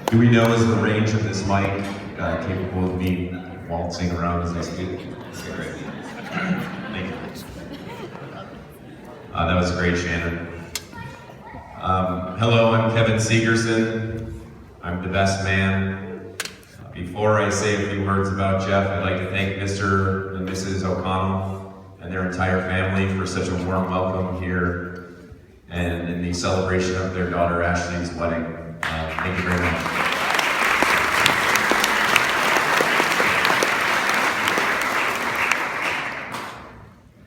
Do we know is the range of this mic capable of me waltzing around as I speak? Okay, great. Thank you. That was great, Shannon. Hello, I'm Kevin Segerson. I'm the best man. Before I say a few words about Jeff, I'd like to thank Mr. and Mrs. O'Connell and their entire family for such a warm welcome here and in the celebration of their daughter Ashley's wedding. Thank you very much.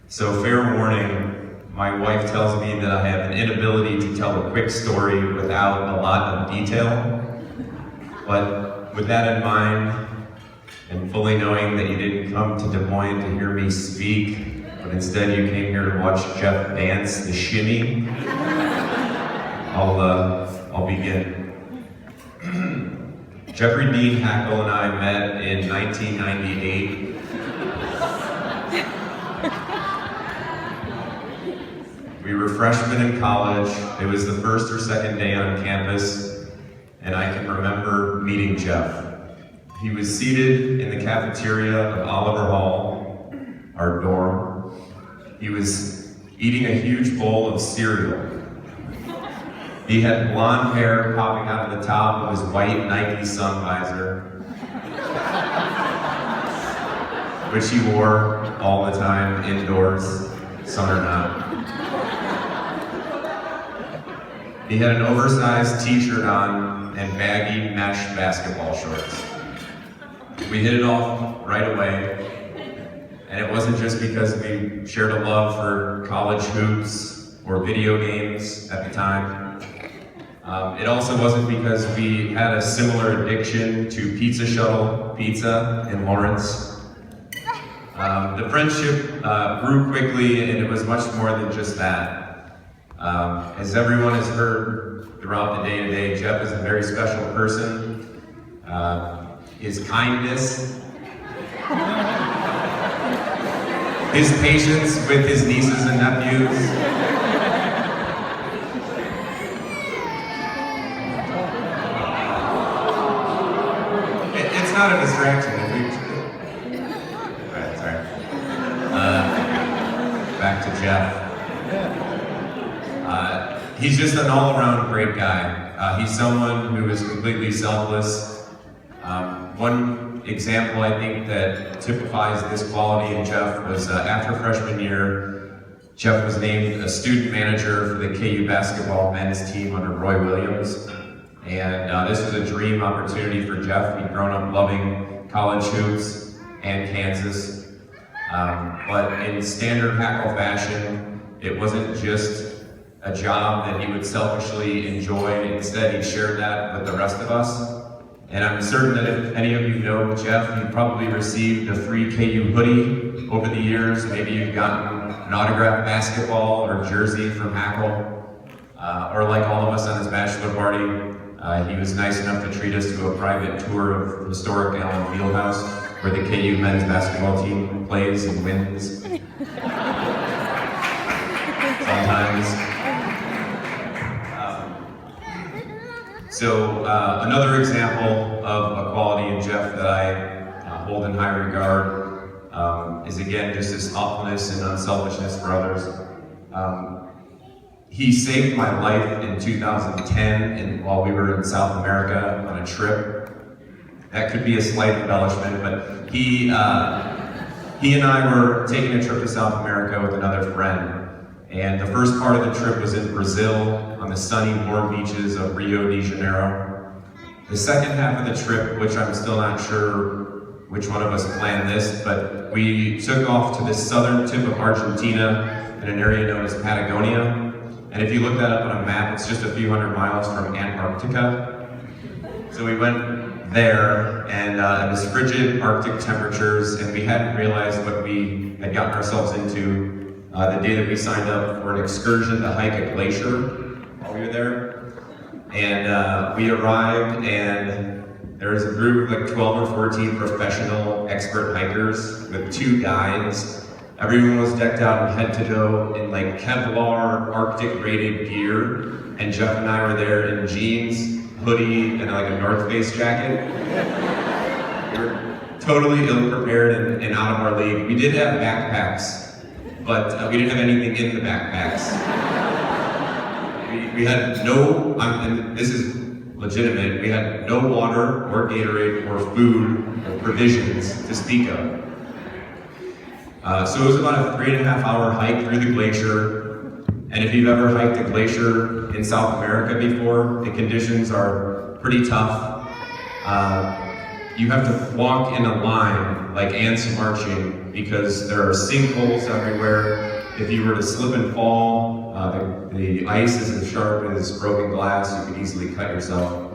So fair warning, my wife tells me that I have an inability to tell a quick story without a lot of detail. But with that in mind, and fully knowing that you didn't come to Des Moines to hear me speak, but instead you came here to watch Jeff dance the shimmy, I'll begin. Jeffrey Dean Hackle and I met in 1998. We were freshmen in college. It was the first or second day on campus, and I can remember meeting Jeff. He was seated in the cafeteria of Oliver Hall, our dorm. He was eating a huge bowl of cereal. He had blonde hair popping out of the top of his white Nike sun visor, which he wore all the time, indoors, sun or not. He had an oversized t-shirt on and baggy mesh basketball shorts. We hit it off right away, and it wasn't just because we shared a love for college hoops or video games at the time. It also wasn't because we had a similar addiction to pizza shuttle pizza in Lawrence. The friendship grew quickly, and it was much more than just that. As everyone has heard throughout the day-to-day, Jeff is a very special person. His kindness, his patience with his nieces and nephews, it's not a distraction. Alright, sorry. Back to Jeff. He's just an all-around great guy. He's someone who is completely selfless. One example I think that typifies this quality in Jeff was after freshman year, Jeff was named a student manager for the KU basketball men's team under Roy Williams. And this was a dream opportunity for Jeff. He'd grown up loving college hoops and Kansas. But in standard Hackle fashion, it wasn't just a job that he would selfishly enjoy. Instead, he shared that with the rest of us. And I'm certain that if any of you know Jeff, you've probably received a free KU hoodie over the years. Maybe you've gotten an autographed basketball or jersey from Hackle. Or like all of us on his bachelor party, he was nice enough to treat us to a private tour of historic Allen Fieldhouse, where the KU men's basketball team plays and wins. Sometimes. So another example of a quality in Jeff that I hold in high regard is again just his thoughtfulness and unselfishness for others. He saved my life in 2010 while we were in South America on a trip. That could be a slight embellishment, but he and I were taking a trip to South America with another friend. And the first part of the trip was in Brazil, on the sunny, warm beaches of Rio de Janeiro. The second half of the trip, which I'm still not sure which one of us planned this, but we took off to the southern tip of Argentina in an area known as Patagonia. And if you look that up on a map, it's just a few hundred miles from Antarctica. So we went there, and it was frigid Arctic temperatures, and we hadn't realized what we had gotten ourselves into the day that we signed up for an excursion to hike a glacier while we were there. And we arrived, and there was a group of like 12 or 14 professional expert hikers with 2 guides. Everyone was decked out head to toe in like Kevlar Arctic rated gear, and Jeff and I were there in jeans, hoodie and like a North Face jacket. We were totally ill-prepared and out of our league. We did have backpacks, but we didn't have anything in the backpacks. We had no, and this is legitimate, we had no water or Gatorade or food or provisions to speak of. So it was about a 3.5-hour hike through the glacier. And if you've ever hiked a glacier in South America before, the conditions are pretty tough. You have to walk in a line like ants marching because there are sinkholes everywhere. If you were to slip and fall, the ice is as sharp as broken glass. You could easily cut yourself.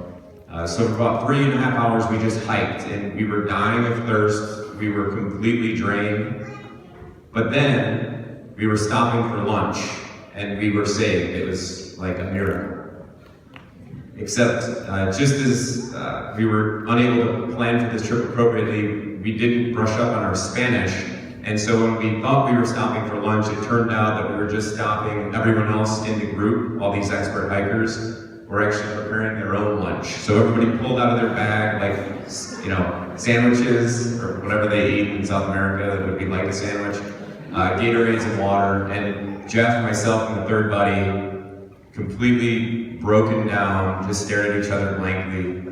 So for about 3.5 hours, we just hiked, and we were dying of thirst. We were completely drained. But then we were stopping for lunch, and we were saved. It was like a miracle. Except just as we were unable to plan for this trip appropriately, we didn't brush up on our Spanish. And so when we thought we were stopping for lunch, it turned out that we were just stopping everyone else in the group. All these expert hikers were actually preparing their own lunch. So everybody pulled out of their bag, like, sandwiches or whatever they eat in South America that would be like a sandwich, Gatorades and water. And Jeff, myself, and the third buddy, completely broken down, just stared at each other blankly.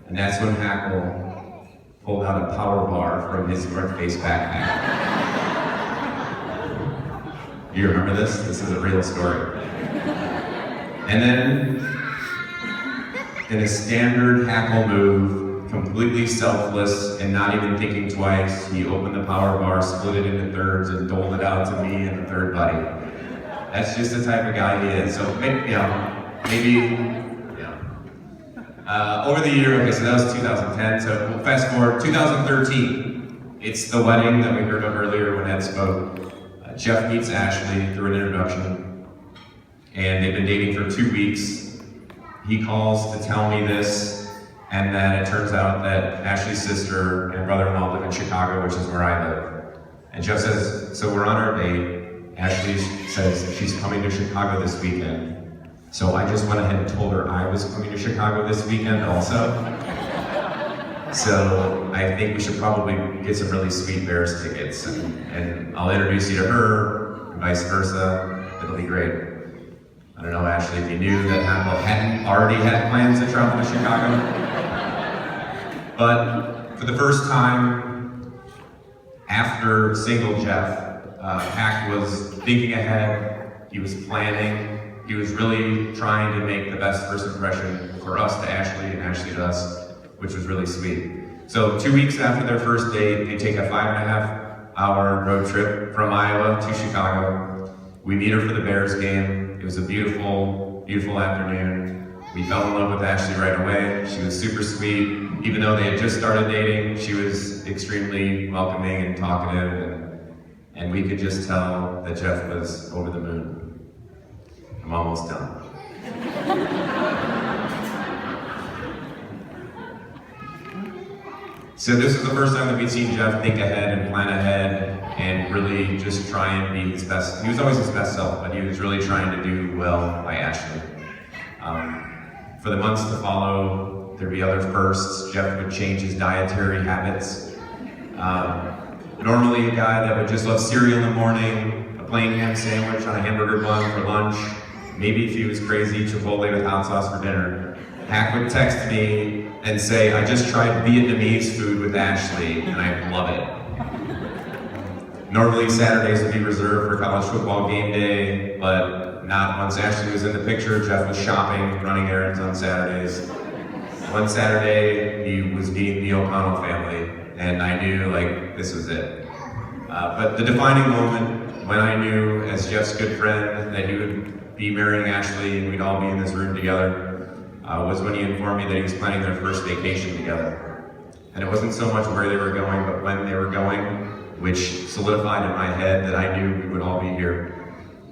And that's when Hackle pulled out a power bar from his North Face backpack. You remember this? This is a real story. And then, in a standard Hackle move, completely selfless and not even thinking twice, he opened the power bar, split it into thirds, and doled it out to me and the third buddy. That's just the type of guy he is. So, over the year, okay, so that was 2010, so we'll fast forward, 2013. It's the wedding that we heard of earlier when Ed spoke. Jeff meets Ashley through an introduction, and they've been dating for 2 weeks. He calls to tell me this, and then it turns out that Ashley's sister and brother-in-law live in Chicago, which is where I live. And Jeff says, so we're on our date. Ashley says she's coming to Chicago this weekend. So I just went ahead and told her I was coming to Chicago this weekend also. So I think we should probably get some really sweet Bears tickets, and I'll introduce you to her, and vice versa. It'll be great. I don't know, Ashley, if you knew that Hackle hadn't already had plans to travel to Chicago. But for the first time, after single Jeff, Hack was thinking ahead, he was planning, he was really trying to make the best first impression for us to Ashley and Ashley to us, which was really sweet. So 2 weeks after their first date, they take a 5.5-hour road trip from Iowa to Chicago. We meet her for the Bears game. It was a beautiful, beautiful afternoon. We fell in love with Ashley right away. She was super sweet. Even though they had just started dating, she was extremely welcoming and talkative, and we could just tell that Jeff was over the moon. I'm almost done. So this was the first time that we'd seen Jeff think ahead and plan ahead and really just try and be his best. He was always his best self, but he was really trying to do well by Ashley. For the months to follow, there'd be other firsts. Jeff would change his dietary habits. Normally a guy that would just love cereal in the morning, a plain ham sandwich on a hamburger bun for lunch, maybe if he was crazy, Chipotle with hot sauce for dinner. Hack would text me and say, I just tried Vietnamese food with Ashley and I love it. Normally Saturdays would be reserved for college football game day, but not once Ashley was in the picture. Jeff was shopping, running errands on Saturdays. One Saturday, he was meeting the O'Connell family, and I knew, this was it. But the defining moment when I knew, as Jeff's good friend, that he would be marrying Ashley and we'd all be in this room together, was when he informed me that he was planning their first vacation together. And it wasn't so much where they were going, but when they were going, which solidified in my head that I knew we would all be here.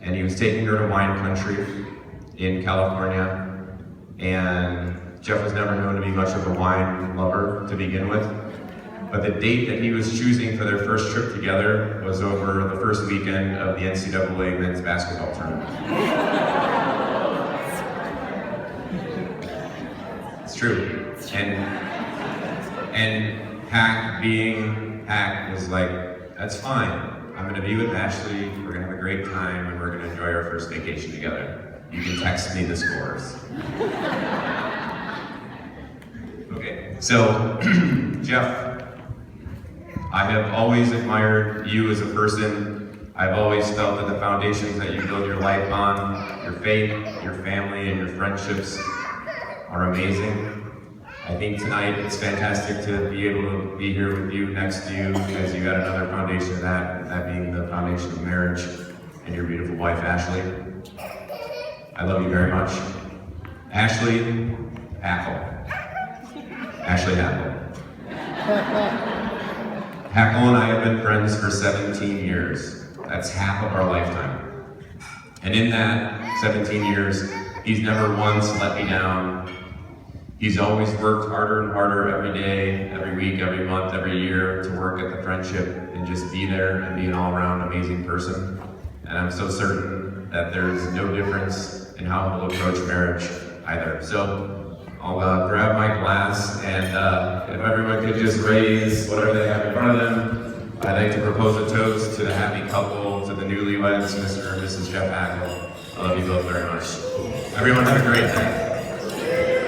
And he was taking her to wine country in California, and Jeff was never known to be much of a wine lover to begin with. But the date that he was choosing for their first trip together was over the first weekend of the NCAA men's basketball tournament. true. And Hack being Hack was like, that's fine. I'm gonna be with Ashley, we're gonna have a great time, and we're gonna enjoy our first vacation together. You can text me the scores. Okay, so Jeff, I have always admired you as a person. I've always felt that the foundations that you build your life on, your faith, your family, and your friendships are amazing. I think tonight it's fantastic to be able to be here with you, next to you, because you got another foundation of that being the foundation of marriage and your beautiful wife, Ashley. I love you very much. Ashley Hackle. Ashley Hackle. Hackle and I have been friends for 17 years. That's half of our lifetime. And in that 17 years, he's never once let me down. He's always worked harder and harder every day, every week, every month, every year to work at the friendship and just be there and be an all-around amazing person. And I'm so certain that there's no difference in how he'll approach marriage either. So I'll grab my glass, and if everyone could just raise whatever they have in front of them, I'd like to propose a toast to the happy couple, to the newlyweds, Mr. and Mrs. Jeff Hackle. I love you both very much. Everyone have a great day.